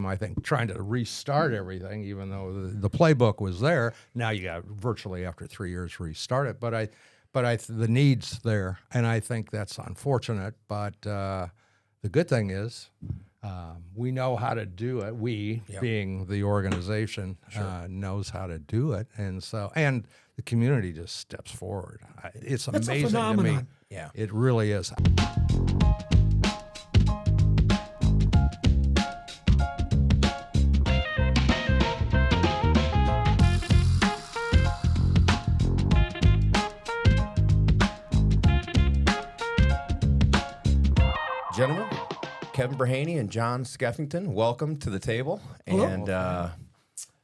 I think, trying to restart everything, even though the playbook was there. Now you got virtually after 3 years restart it. But the need's there, and I think that's unfortunate. But the good thing is we know how to do it. We, being the organization, knows how to do it, and the community just steps forward. It's amazing a phenomenon. to me. Yeah, it really is. gentlemen, Kevin Breheny and John Skeffington, welcome to the table. Hello. And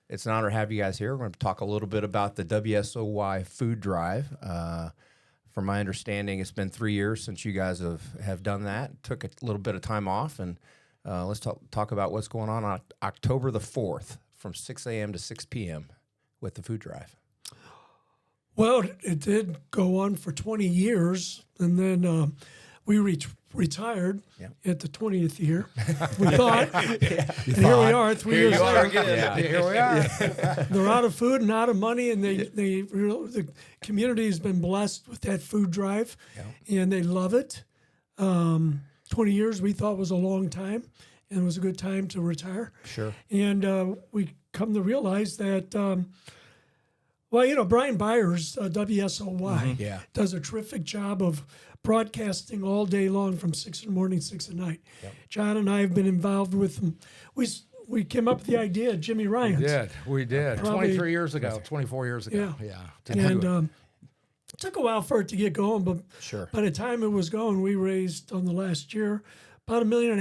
it's an honor to have you guys here. We're going to talk a little bit about the WSOY Food Drive. From my understanding, it's been 3 years since you guys have done that. Took a little bit of time off, and let's talk about what's going on October the 4th from 6 a.m. to 6 p.m. with the food drive. Well, it did go on for 20 years, and then we retired at the 20th year. We thought, and here we are 3 years later. Here we are. They're out of food and out of money, and the community has been blessed with that food drive, and they love it. 20 years we thought was a long time, and it was a good time to retire. Sure. And we come to realize that, Brian Byers, WSOY, does a terrific job of broadcasting all day long from 6 in the morning, 6 at night. Yep. John and I have been involved with them. We came up with the idea at Jimmy Ryan's. We did. Probably 23 years ago, 24 years ago. And it took a while for it to get going, but by the time it was going, we raised on the last year about $1.5 million,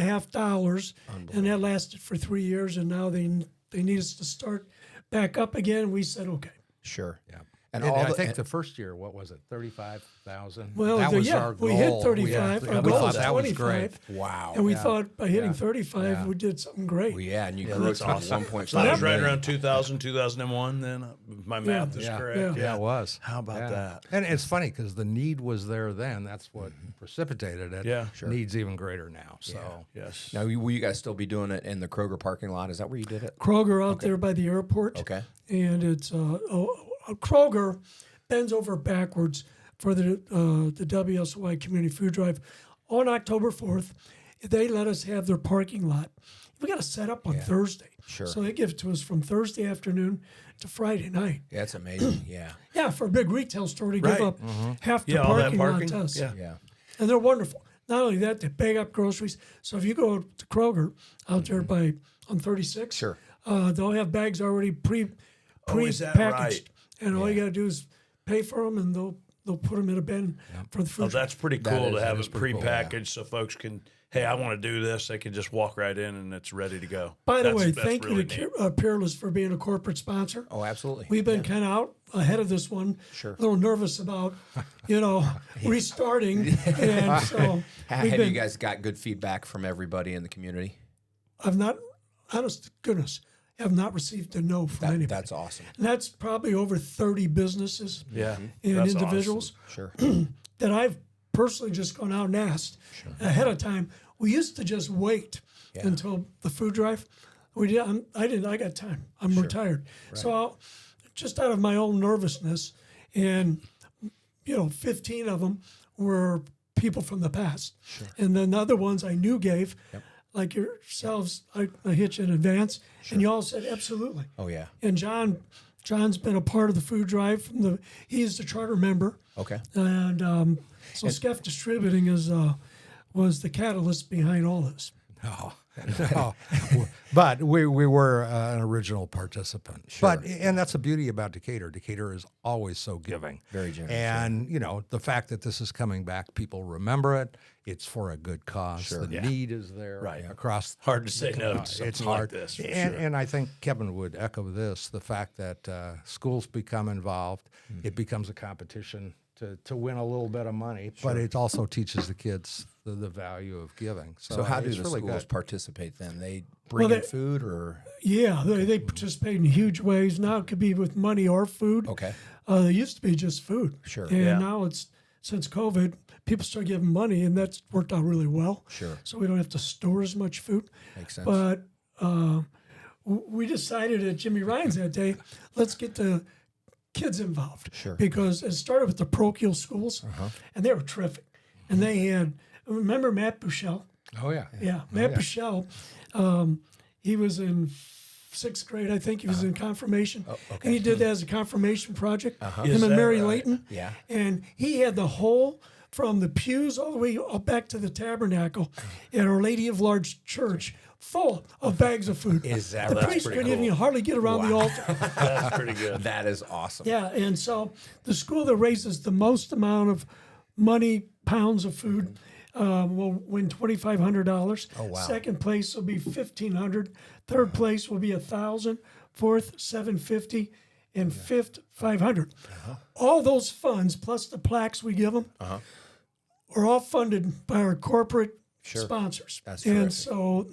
and that lasted for 3 years. And now they need us to start back up again. We said, okay. Sure. Yeah. And I think the first year, what was it, 35,000? Well, that was our goal. We hit 35. Our we goal thought was that 25. was great. Wow. And we thought by hitting 35, we did something great. Well, and you grew to awesome. 1.5 So that was right around 2000, 2001 then, if my math is correct. Yeah, it was. How about that? And it's funny because the need was there then. That's what precipitated it. Yeah, sure. Needs even greater now. So Yes. Now, will you guys still be doing it in the Kroger parking lot? Is that where you did it? Kroger out there by the airport. Okay. And it's Kroger bends over backwards for the WSOY Community Food Drive on October 4th. They let us have their parking lot. We got to set up on Thursday. Sure. So they give it to us from Thursday afternoon to Friday night. Yeah, that's amazing. Yeah, for a big retail store to give up half the all that parking lot parking. to us. Yeah. And they're wonderful. Not only that, they bag up groceries. So if you go to Kroger out there on 36, Sure. They'll have bags already is that pre-packaged. right? And all you got to do is pay for them, and they'll put them in a bin for the food. Oh, that's pretty cool to have is it pretty cool, prepackaged so folks can, hey, I want to do this. They can just walk right in and it's ready to go. By the way, That's thank really you to Peerless for being a corporate sponsor. Oh, absolutely. We've been kind of out ahead of this one. Sure. A little nervous about, restarting. And so Have you guys got good feedback from everybody in the community? I've not, honest to goodness, have not received a no from anybody. That's awesome. And that's probably over 30 businesses and That's individuals Sure. that I've personally just gone out and asked ahead of time. We used to just wait until the food drive. I didn't. I got time. I'm retired. Right. So just out of my own nervousness, and 15 of them were people from the past, and then the other ones I knew gave. Like yourselves, I hit you in advance, and you all said absolutely. Oh, yeah. And John's been a part of the food drive he's the charter member. Okay. And so Skeff Distributing was the catalyst behind all this. No. But we were an original participant. Sure. And that's the beauty about Decatur. Decatur is always so giving. Very generous. And, the fact that this is coming back, people remember it. It's for a good cause. Sure. The need is there across. Hard to say no to something it's hard. like this. For and I think Kevin would echo this, the fact that schools become involved. It becomes a competition to win a little bit of money, but it also teaches the kids the value of giving. So how do the really schools good. participate then? They bring in food or? Yeah, they participate in huge ways. Now it could be with money or food. Okay. It used to be just food. Sure. And now it's, since COVID, people start giving money, and that's worked out really well. Sure. So we don't have to store as much food. Makes sense. But we decided at Jimmy Ryan's that day, let's get the kids involved. Sure. Because it started with the parochial schools, and they were terrific. And they had, remember Matt Bushell? Oh yeah. Yeah, Matt Bushell. He was in 6th grade, I think. He was in confirmation. And he did that as a confirmation project. Him Is and that Mary right? Layton. Yeah. And he had the whole, from the pews all the way up back to the tabernacle at Our Lady of Large Church, full of bags of food. Is that the right? priest Pretty couldn't cool. even hardly get around the altar. That's pretty good. That is awesome. Yeah, and so the school that raises the most amount of money, pounds of food, will win $2,500. Oh, wow. Second place will be $1,500. Third place will be $1,000. Fourth, $750, and fifth, $500. All those funds plus the plaques we give them are all funded by our corporate sponsors. That's and terrific. so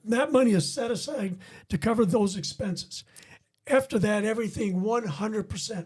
that money is set aside to cover those expenses. After that, everything 100%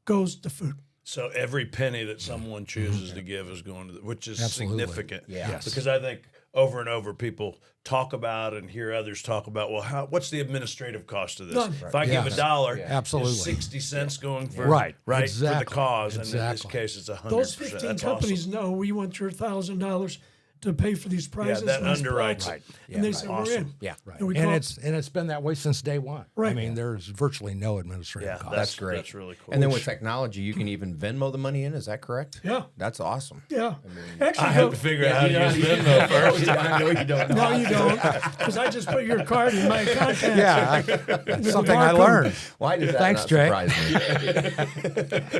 goes to food. So every penny that someone chooses to give is going to, which is Absolutely. significant. Yeah. Yes. Because I think over and over people talk about and hear others talk about, well, what's the administrative cost of this? None. If I give Yes. $1, Absolutely. is 60 cents going for Right. for the Exactly. cause, and in this Exactly. case, it's 100%. Those 15 That's companies awesome. know we want your $1,000 to pay for these prizes. that and these underwrites plaques. it. And they say, we're in. Awesome. Yeah. And, we And call- it's been that way since day one. Right. I mean, there's virtually no administrative Yeah, cost. That's great. That's really cool. And then with technology, you can even Venmo the money in. Is that correct? Yeah. That's awesome. Yeah. Actually, I have no, to figure out how to use Venmo first. I know you don't. no, you don't. Because I just put your card in my contacts. Yeah, There's something a I barcode. learned. Why does that Thanks, not Jay. surprise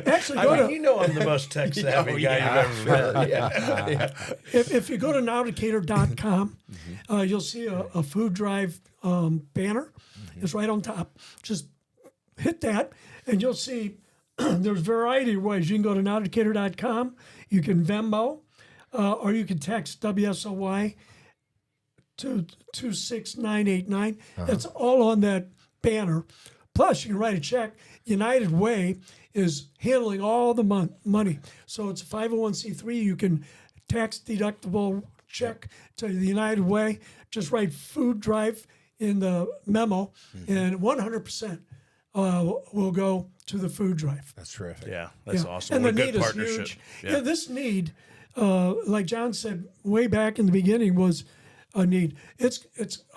me? Actually, I go mean, to, you know I'm the most tech savvy guy you've ever met. Yeah. if you go to nowdecatur.com, you'll see a food drive banner. It's right on top. Just hit that, and you'll see there's a variety of ways. You can go to nowdecatur.com. You can Venmo, or you can text WSOY to 26989. That's all on that banner. Plus, you can write a check. United Way is handling all the money. So it's a 501c3. You can tax deductible check to the United Way. Just write food drive in the memo, and 100% will go to the food drive. That's terrific. Yeah, that's Yeah. awesome. And What the a need good is partnership. huge. Yeah, this need, like John said way back in the beginning, was a need. It's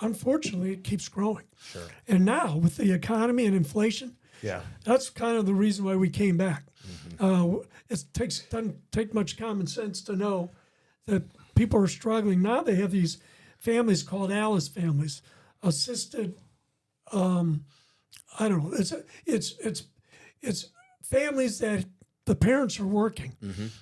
unfortunately it keeps growing. Sure. And now with the economy and inflation, Yeah. that's kind of the reason why we came back. It doesn't take much common sense to know that people are struggling. Now they have these families called Alice families, assisted. I don't know. It's families that the parents are working,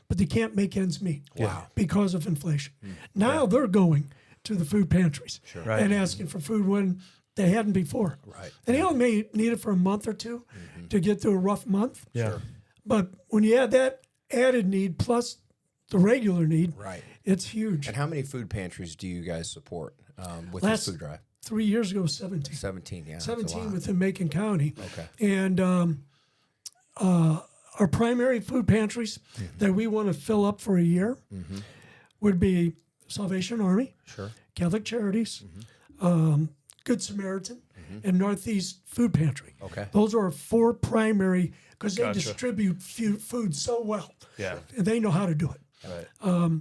but they can't make ends meet. Wow. Because of inflation. Now they're going to the food pantries Right. and asking for food when they hadn't before. Right. And they only may need it for a month or two to get through a rough month. Yeah. But when you add that added need plus the regular need, Right. it's huge. And how many food pantries do you guys support with Last- this food drive? 3 years ago, 17. 17, yeah. that's a 17 lot. within Macon County. Okay. And our primary food pantries that we want to fill up for a year would be Salvation Army, Sure. Catholic Charities, Good Samaritan, and Northeast Food Pantry. Okay. Those are our 4 primary because they Gotcha. distribute food so well. Yeah. And they know how to do it. Right.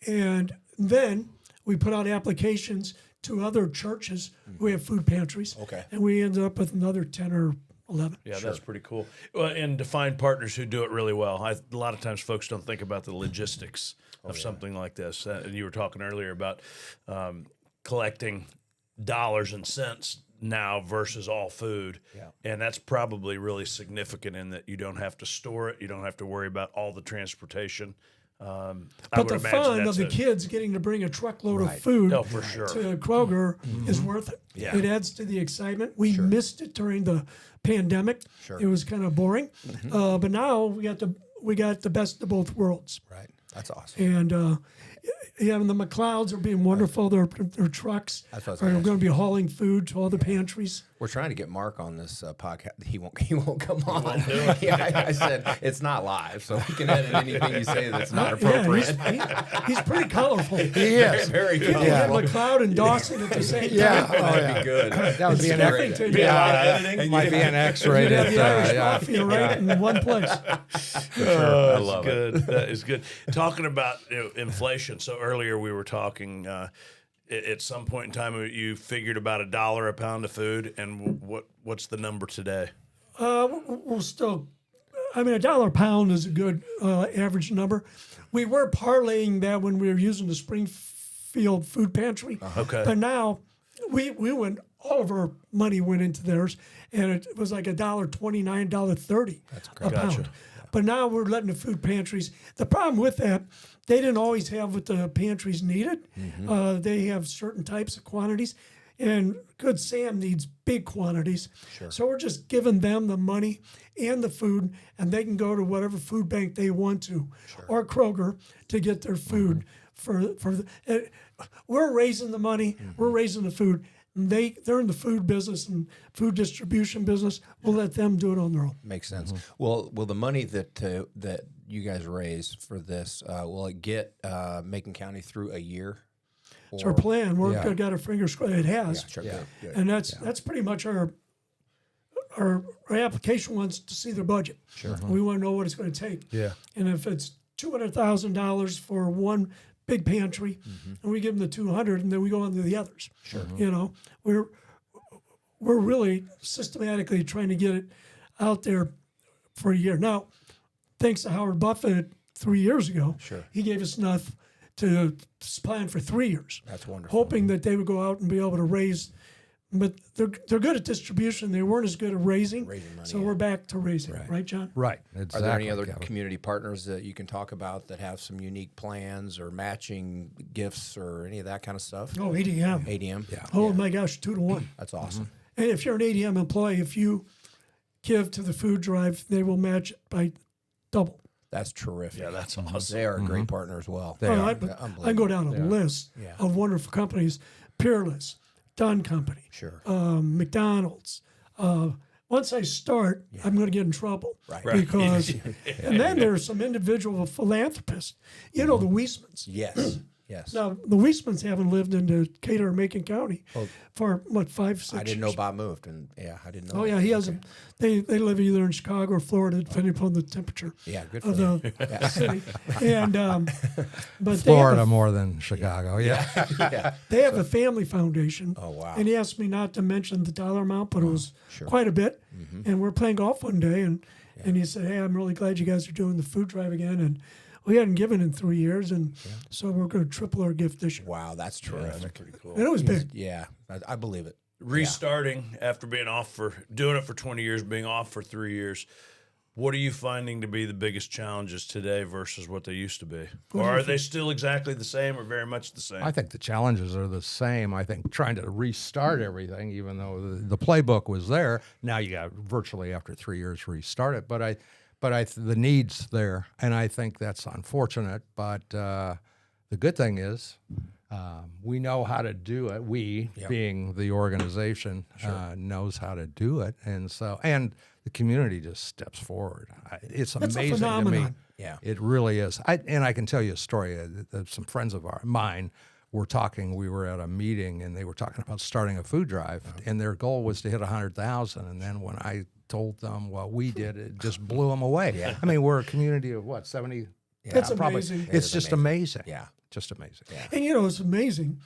And then we put out applications to other churches who have food pantries. Okay. And we ended up with another 10 or 11. Yeah, that's pretty cool. Well, and to find partners who do it really well. A lot of times folks don't think about the logistics of something like this. And you were talking earlier about collecting dollars and cents now versus all food. Yeah. And that's probably really significant in that you don't have to store it. You don't have to worry about all the transportation. I But would the imagine fun of that's the kids getting to bring a truckload Right. of food Oh, for sure. to Kroger is worth it. Yeah. It adds to the excitement. We missed it during the pandemic. Sure. It was kind of boring. But now we got the best of both worlds. Right. That's awesome. And Yeah, and the McLeods are being wonderful. Their trucks That's what I was are gonna going to be hauling food to all the pantries. We're trying to get Mark on this podcast. He won't come on. Yeah, I said it's not live, so we can edit anything you say that's not appropriate. Yeah, he's pretty colorful. He is. Very You good. get McLeod and Dawson at the same time. Yeah. That'd be good. That would be an Skeffington, It might be an You'd X-rated. have the Irish yeah. Mafia right in one place. I love it. That is good. Talking about inflation. So earlier we were talking. At some point in time, you figured about $1 a pound of food, and what's the number today? We're still, I mean, $1 a pound is a good average number. We were parlaying that when we were using the Springfield food pantry. Okay. But now we went, all of our money went into theirs, and it was like $1.29, $1.30 a pound. But now we're letting the food pantries. The problem with that, they didn't always have what the pantries needed. They have certain types of quantities, and Good Sam needs big quantities. So we're just giving them the money and the food, and they can go to whatever food bank they want to, or Kroger, to get their food. We're raising the money, we're raising the food. They're in the food business and food distribution business. We'll let them do it on their own. Makes sense. Well, will the money that you guys raise for this will it get Macon County through a year? It's our plan. We're got our fingers crossed. It has, Sure, good. and that's pretty much our application wants to see their budget. Sure. We want to know what it's going to take. Yeah. And if it's $200,000 for one big pantry, and we give them the 200, and then we go on to the others. Sure. You know, we're really systematically trying to get it out there for a year. Now, thanks to Howard Buffett 3 years ago, he gave us enough to plan for 3 years. That's wonderful. Hoping that they would go out and be able to raise, but they're good at distribution. They weren't as good at raising money, so we're back to raising, right, John? Right. Exactly, Are there any other Kevin. community partners that you can talk about that have some unique plans or matching gifts or any of that kind of stuff? Oh, ADM. ADM? Yeah. Oh my gosh, 2 to 1. That's awesome. And if you're an ADM employee, if you give to the food drive, they will match it by double. That's terrific. Yeah, that's awesome. They are a great partner as well. I can go down a list of wonderful companies: Peerless, Dunn Company, Sure. McDonald's. Once I start, I'm going to get in trouble. Right. Because, and then there's some individual philanthropists. You know, the Weismans. Yes. Yes. Now, the Weismans haven't lived in Decatur or Macon County for, 5, 6 years. I didn't know Bob moved, and I didn't know. Oh, yeah, he hasn't. They live either in Chicago or Florida, depending upon the temperature Yeah, good for of them. the city. And, but Florida more than Chicago. Yeah. Yeah. they have a family foundation. Oh, wow. And he asked me not to mention the dollar amount, but it was quite a bit. And we're playing golf one day, and he said, "Hey, I'm really glad you guys are doing the food drive again." And we hadn't given in 3 years, and so we're going to triple our gift this year. Wow, that's terrific. That's pretty cool. And it was big. Yeah, I believe it. Restarting after being doing it for 20 years, being off for 3 years. What are you finding to be the biggest challenges today versus what they used to be? Or are they still exactly the same or very much the same? I think the challenges are the same. I think trying to restart everything, even though the playbook was there, now you got virtually after 3 years restart it. But the need's there, and I think that's unfortunate. But the good thing is we know how to do it. We, being the organization, knows how to do it, and the community just steps forward. It's That's a amazing to me. phenomenon. Yeah. It really is. And I can tell you a story. Some friends of mine were talking. We were at a meeting, and they were talking about starting a food drive, and their goal was to hit 100,000. And then when I told them what we did, it just blew them away. I mean, we're a community of what, 70? Yeah, That's probably. amazing. It's just amazing. Yeah. Just amazing. Yeah. And you know, it's amazing.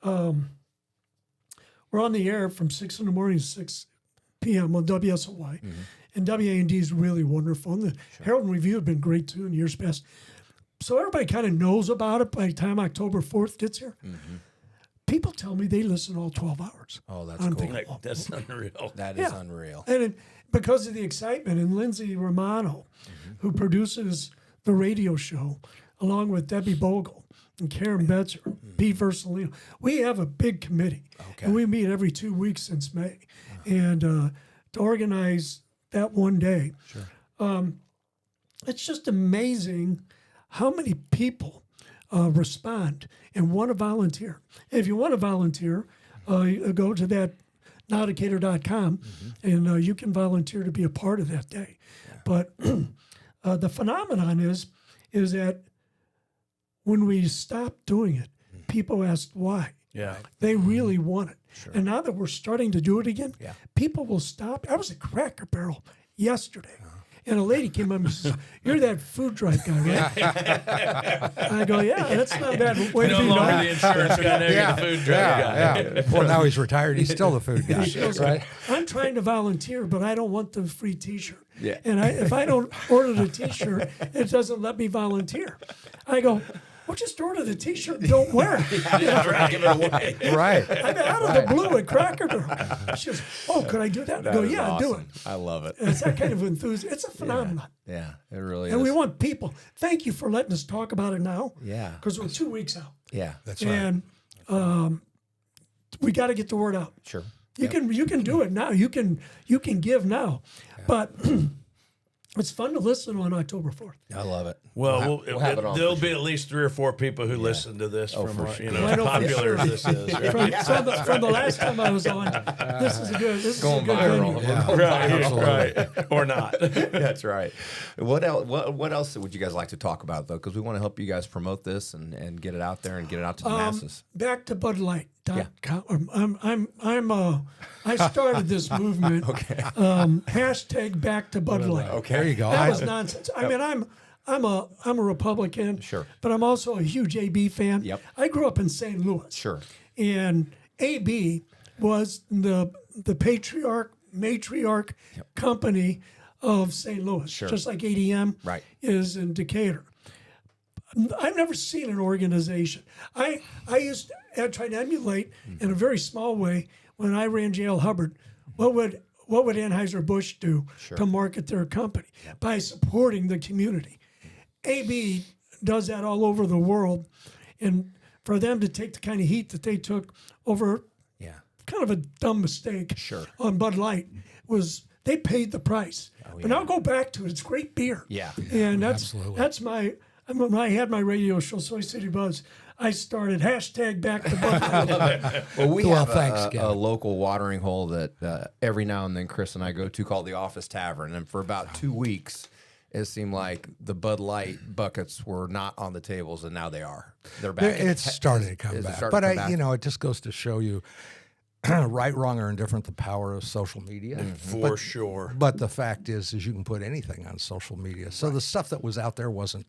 We're on the air from 6 in the morning to 6 p.m. on WSOY. And WA&D is really wonderful. And the Herald and Review have been great too in years past. So everybody kind of knows about it by the time October 4th gets here. People tell me they listen all 12 hours. Oh, that's on cool. pickleball. That's unreal. That is unreal. And because of the excitement, and Lindsay Romano, who produces the radio show, along with Debbie Bogle and Karen Betzer, Pete Versalino, we have a big committee. And we meet every 2 weeks since May. And to organize that one day, it's just amazing how many people respond and want to volunteer. If you want to volunteer, you go to that nowdecatur.com and you can volunteer to be a part of that day. But the phenomenon is that when we stopped doing it, people asked why. Yeah. They really want it. And now that we're starting to do it again, people will stop. I was at Cracker Barrel yesterday. And a lady came up and says, "You're that food drive guy, right?" I go, "Yeah, that's not a bad way to No be longer known." the insurance guy, now you're the food drive guy. Yeah. Well, now he's retired. He's still the food guy, She goes, right? "I'm trying to volunteer, but I don't want the free T-shirt. Yeah. And if I don't order the T-shirt, it doesn't let me volunteer." I go, "Well, just order the T-shirt and don't wear it." Right. Give it away. Right. I'm out of the blue at Cracker Barrel. She goes, "Oh, could I do that?" I go, That is "Yeah, do it." awesome. I love it. It's that kind of enthusiasm. It's a phenomenon. Yeah, it really And is. we want people. Thank you for letting us talk about it now. Yeah. Because we're 2 weeks out. Yeah, That's right. And we got to get the word out. sure. You can do it now. You can give now. But it's fun to listen on October 4th. I love it. Well, we'll have it on there'll for be at least 3 or 4 people who listen to this from, for sure. you know, I as know for popular sure. as this is. Right? From the last time I was on, this is a good venue. Right. Or not. That's right. What else? What else would you guys like to talk about though? Because we want to help you guys promote this and get it out there and get it out to the masses. Back to Bud Light. I started this movement. Hashtag Back to Bud Light. Okay. There you go. That was nonsense. I mean, I'm a Republican. Sure. But I'm also a huge AB fan. Yep. I grew up in St. Louis. Sure. And AB was the matriarch company of St. Louis. Sure. Just like ADM Right. is in Decatur. I've never seen an organization. I tried to emulate in a very small way when I ran J.L. Hubbard. What would Anheuser-Busch do to market their company? By supporting the community. AB does that all over the world. And for them to take the kind of heat that they took over kind of a dumb mistake on Bud Light was they paid the price. But now go back to it. It's great beer. Yeah. And that's my, when I had my radio show, Soy City Buzz, I started hashtag Back to Bud Light. Well, we Well, have thanks, a Kevin. local watering hole that every now and then Chris and I go to called the Office Tavern, and for about 2 weeks, it seemed like the Bud Light buckets were not on the tables, and now they are. They're back. It's starting to come Is it back. starting But to come back? it just goes to show you, right, wrong, or indifferent, the power of social media. For sure. But the fact is you can put anything on social media. So the stuff that was out there wasn't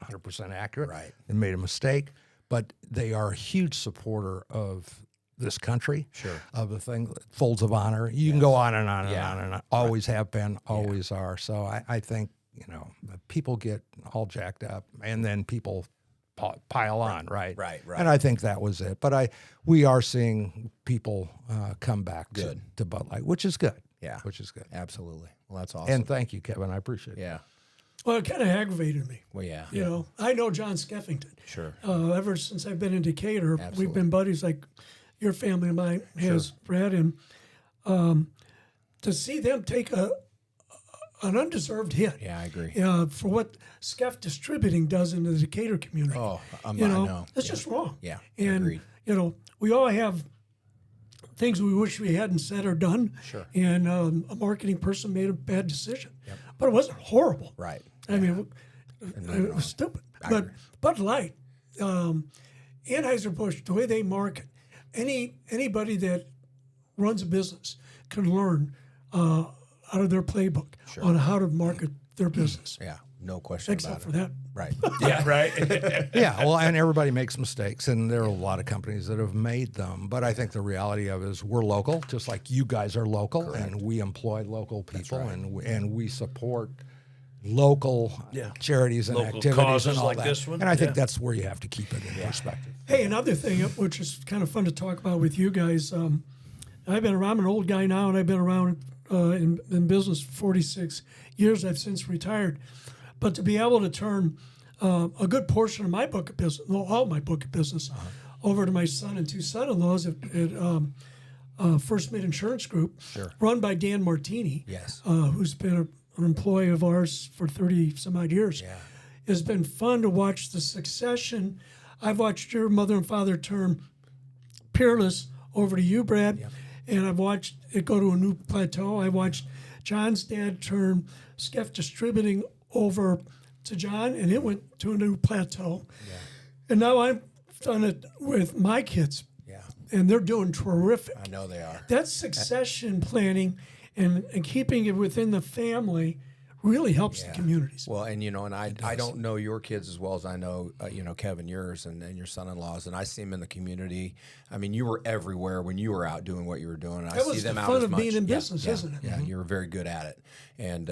100% accurate. Right. They made a mistake. But they are a huge supporter of this country. Sure. Of the thing, folds of honor. You can go on and on and Yeah. on and on. Always have been, always are. So I think, people get all jacked up and then people pile on, right? Right. And I think that was it. But we are seeing people come back to Bud Light, which is good. Yeah. Which is good. Absolutely. Well, that's awesome. And thank you, Kevin. I appreciate it. yeah. Well, it kind of aggravated me. Well, yeah. You know, I know John Skeffington. Sure. Ever since I've been in Decatur, we've Absolutely. been buddies like your family and mine has, Brad. And to see them take an undeserved hit Yeah, I agree. for what Skeff Distributing does in the Decatur community. Oh, I you know, know. it's just wrong. Yeah, And, agreed. we all have things we wish we hadn't said or done. Sure. And a marketing person made a bad decision. But it wasn't horrible. Right. I mean, it was stupid. But Bud Light, Anheuser-Busch, the way they market, anybody that runs a business can learn out of their playbook on how to market their business. Yeah. No question Except about for it. that. Right. Yeah, right. Yeah, well, and everybody makes mistakes, and there are a lot of companies that have made them. But I think the reality of it is we're local, just like you guys are local, and we employ local people, and we support local charities and Local activities causes and all like that. this one, And I think yeah. that's where you have to keep it in perspective. Hey, another thing, which is kind of fun to talk about with you guys, I'm an old guy now, and I've been around in business for 46 years. I've since retired. But to be able to turn a good portion of my book of business, well, all my book of business, over to my son and 2 son-in-laws at First Mid Insurance Group, run by Dan Martini, Yes. who's been an employee of ours for 30 some odd years. It's been fun to watch the succession I've watched your mother and father turn Peerless over to you, Brad, and I've watched it go to a new plateau. I watched John's dad turn Skeff Distributing over to John, and it went to a new plateau. Yeah. And now I've done it with my kids. Yeah. And they're doing terrific. I know they are. That succession planning and keeping it within the family really helps the communities. Well, and and I don't know your kids as well as I know Kevin, yours and your son-in-laws, and I see them in the community. I mean, you were everywhere when you were out doing what you were doing. I That see was them the out fun as of much. being in business, yeah, isn't it? Yeah, you were very good at it, and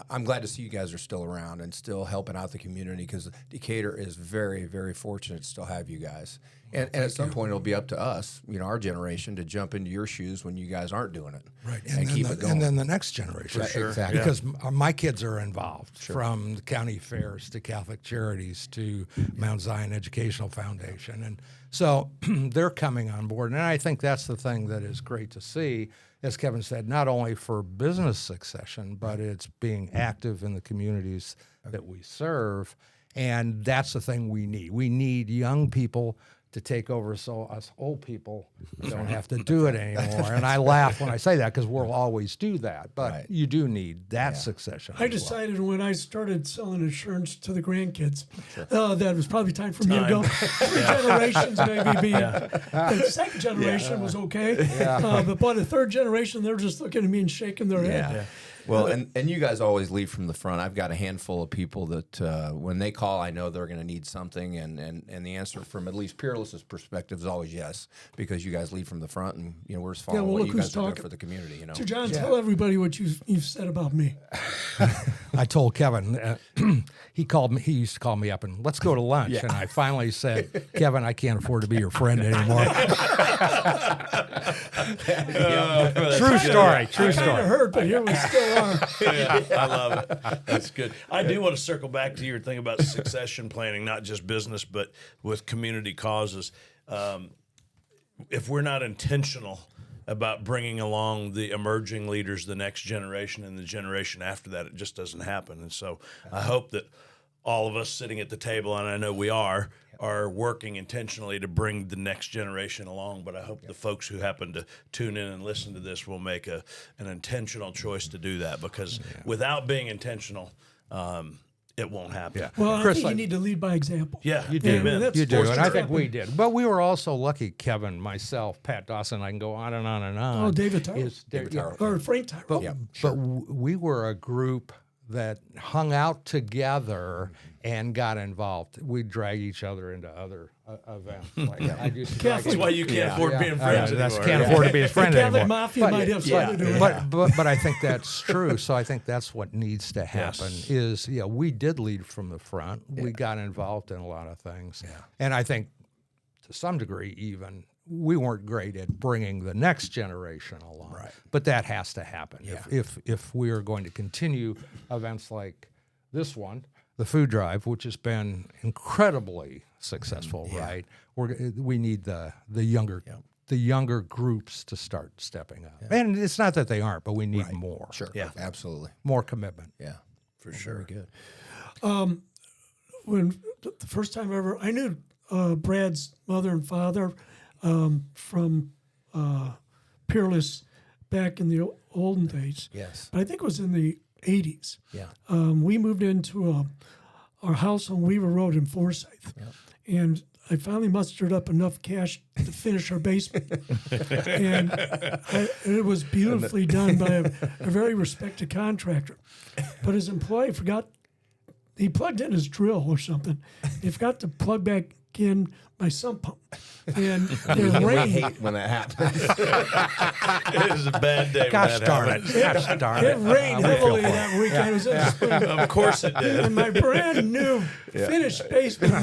I'm glad to see you guys are still around and still helping out the community, because Decatur is very, very fortunate to still have you guys. And at some point, it'll be up to us, our generation, to jump into your shoes when you guys aren't doing it, Right, and keep it going. And then the next generation, Right, exactly. because my kids are involved, from the county fairs to Catholic Charities to Mount Zion Educational Foundation, and so they're coming on board. And I think that's the thing that is great to see, as Kevin said, not only for business succession, but it's being active in the communities that we serve, and that's the thing we need. We need young people to take over, so us old people don't have to do it anymore. And I laugh when I say that, because we'll always do that. But you do need that succession. I decided when I started selling insurance to the grandkids that it was probably time for me to go. 3 generations maybe. The second generation was okay. But by the third generation, they're just looking at me and shaking their head. Yeah. Well, and you guys always lead from the front. I've got a handful of people that when they call, I know they're going to need something, and the answer from at least Peerless's perspective is always yes, because you guys lead from the front, and we're just following what you guys are doing for the community. So John, tell everybody what you've said about me. I told Kevin, he used to call me up and let's go to lunch. And I finally said, Kevin, I can't afford to be your friend anymore. True story. I kind of hurt, but here we still are. I love it. That's good. I do want to circle back to your thing about succession planning, not just business, but with community causes. If we're not intentional about bringing along the emerging leaders, the next generation and the generation after that, it just doesn't happen. And so I hope that all of us sitting at the table, and I know we are working intentionally to bring the next generation along. But I hope the folks who happen to tune in and listen to this will make an intentional choice to do that, because without being intentional, it won't happen. Yeah. Well, Chris, I think you need to lead by example. Yeah, You do. Amen. That's You do. forced And to I think happen. we did. But we were also lucky, Kevin, myself, Pat Dawson, I can go on and on and on. Oh, David Tyler. David Tyler. Or Frank Tyler. But we were a group that hung out together and got involved. We'd drag each other into other events. Like I used to drag That's why you can't afford being friends anymore. Can't afford to be his friend the Catholic anymore. Mafia might have something to do with it. But I think that's true. So I think that's what needs to happen. Is we did lead from the front. We got involved in a lot of things, and I think to some degree even we weren't great at bringing the next generation along. Right. But that has to happen if we are going to continue events like this one, the food drive, which has been incredibly successful. Right. We need the younger. The younger groups to start stepping up. And it's not that they aren't, but we need more. Sure. Yeah. Absolutely. More commitment. Yeah. For sure. Very good. When the first time ever, I knew Brad's mother and father from Peerless back in the olden days. Yes. But I think it was in the 80s. Yeah. We moved into our house on Weaver Road in Forsyth. And I finally mustered up enough cash to finish our basement. And it was beautifully done by a very respected contractor. But his employee forgot, he plugged in his drill or something. He forgot to plug back in my sump pump. And it I rained. hate when that happens. It is a bad day. Gosh when that darn happens. it. Gosh darn It it. rained We feel heavily for it. that weekend. It was in the spring. Of course it did. And my brand new finished basement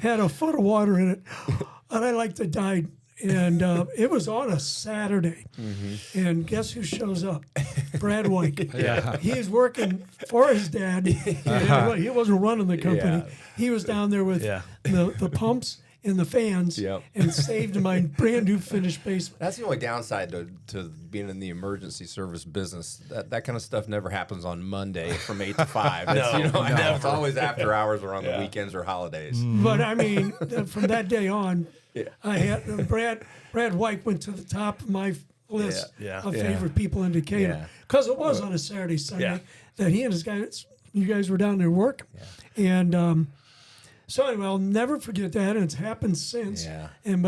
had a foot of water in it. And I like to die. And it was on a Saturday. And guess who shows up? Brad Wike. He's working for his dad. He wasn't running the company. He was down there with the pumps in the fans Yep. and saved my brand new finished basement. That's the only downside to being in the emergency service business. That kind of stuff never happens on Monday from 8 to 5. It's, it's always after hours or on the weekends or holidays. But I mean, from that day on, I had Brad Wike went to the top of my list of favorite people in Decatur because it was on a Saturday, Sunday that he and his guys, you guys were down there working, and so anyway, I'll never forget that, and it's happened since. Yeah. And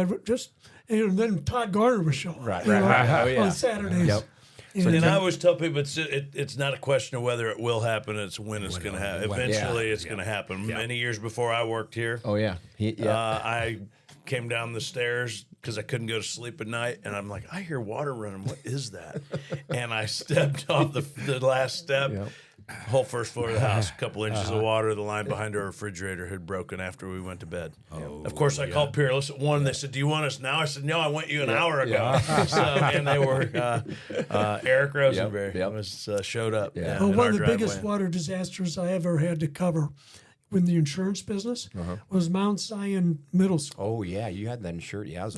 then Todd Garner was showing Right. on Saturdays. Yep. And, I always tell people it's not a question of whether it will happen; it's when it's going to happen. Eventually, it's going to happen. Many years before I worked here, Oh yeah. I came down the stairs because I couldn't go to sleep at night, and I'm like, I hear water running. What is that? And I stepped off the last step. Whole first floor of the house, a couple inches of water. The line behind our refrigerator had broken after we went to bed. Of course, I called Peerless at 1. They said, "Do you want us now?" I said, "No, I went you an hour ago." So, and they were Eric Rosenberry was showed up. well, in one our of the biggest driveway. water disasters I ever had to cover in the insurance business was Mount Zion Middle School. Oh yeah, you had that insured. Yeah,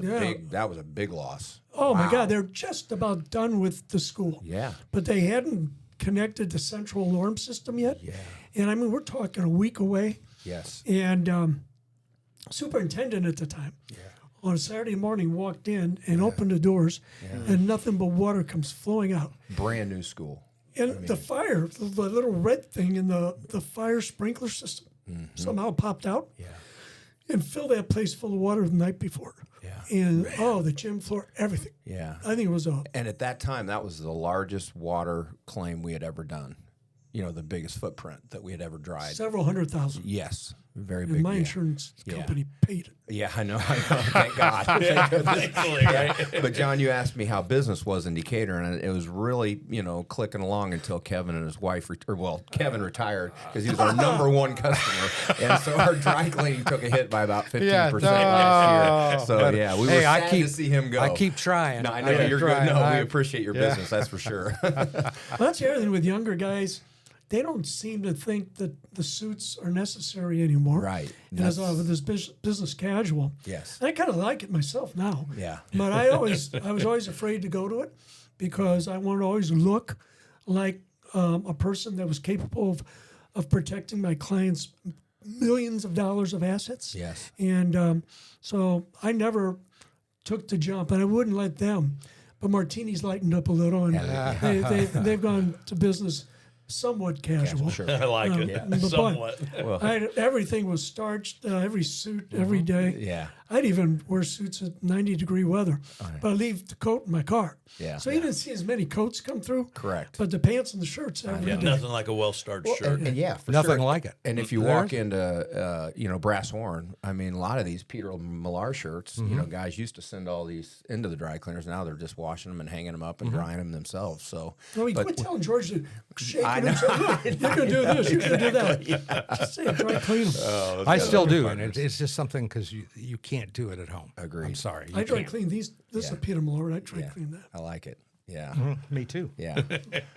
that was a big loss. Oh my God, they're just about done with the school. Yeah. But they hadn't connected the central alarm system yet. Yeah. And I mean, we're talking a week away. Yes. And superintendent at the time on a Saturday morning walked in and opened the doors and nothing but water comes flowing out. Brand new school. And the fire, the little red thing in the fire sprinkler system somehow popped out and filled that place full of water the night before. And the gym floor, everything. Yeah. I think it was And at that time, that was the largest water claim we had ever done. The biggest footprint that we had ever dried. several $100,000. Yes. Very And big. my yeah. insurance company paid it. Yeah, I know. Thank God. Thank goodness. Thankfully, right? But John, you asked me how business was in Decatur, and it was really, clicking along until Kevin and his wife, Kevin retired because he was our number one customer, and so our dry cleaning took a hit by about 15% last year. So we were sad to see him go. I keep trying. No, I know you're good. No, we appreciate your business. That's for sure. Well, that's the other thing with younger guys. They don't seem to think that the suits are necessary anymore. Right. As with this business casual. Yes. And I kind of like it myself now. Yeah. But I was always afraid to go to it because I wanted to always look like a person that was capable of protecting my clients' millions of dollars of assets. Yes. And so I never took the jump, and I wouldn't let them. But Martini's lightened up a little, and they've gone to business somewhat casual. Sure. I like it But somewhat. everything was starched, every suit, every day. Yeah. I'd even wear suits at 90-degree weather, but I leave the coat in my car. Yeah. So you didn't see as many coats come through. Correct. But the pants and the shirts every day. Nothing like a well-starched shirt. And yeah, for Nothing sure. like it. And if you walk into, Brass Horn, I mean, a lot of these Peter Millar shirts, guys used to send all these into the dry cleaners. Now they're just washing them and hanging them up and drying them themselves. So, No, quit telling George to shake it. You're going to do this. You're going to do that. Just say dry clean them. I still do, and it's just something because you can't do it at home. Agreed. I'm sorry. I dry clean these. This is a Peter Millar. I dry clean that. I like it. Yeah. Me too. Yeah.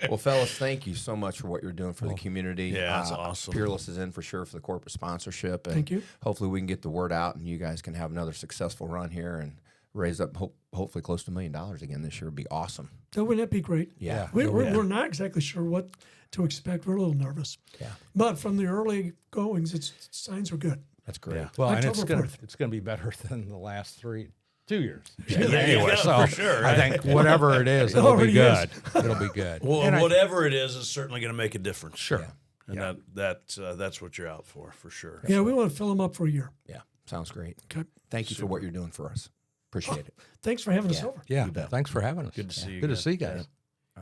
Well, fellas, thank you so much for what you're doing for the community. Yeah, that's awesome. Peerless is in for sure for the corporate sponsorship. And Thank you. Hopefully we can get the word out and you guys can have another successful run here and raise up hopefully close to $1 million again this year. Would be awesome. So wouldn't that be great? Yeah. We're not exactly sure what to expect. We're a little nervous. Yeah. But from the early goings, signs are good. That's great. Well, and October it's gonna be better than the last 2 years. Anyway, for sure. I think whatever it is, it'll be good. It'll be good. Well, And whatever it is certainly going to make a difference. Sure. And that's what you're out for sure. Yeah, we want to fill them up for a year. Yeah. Sounds great. Okay. Thank you for what you're doing for us. Appreciate it. Thanks for having us over. Yeah. Thanks for having us. Good to see you Good to guys. see you guys.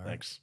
Thanks.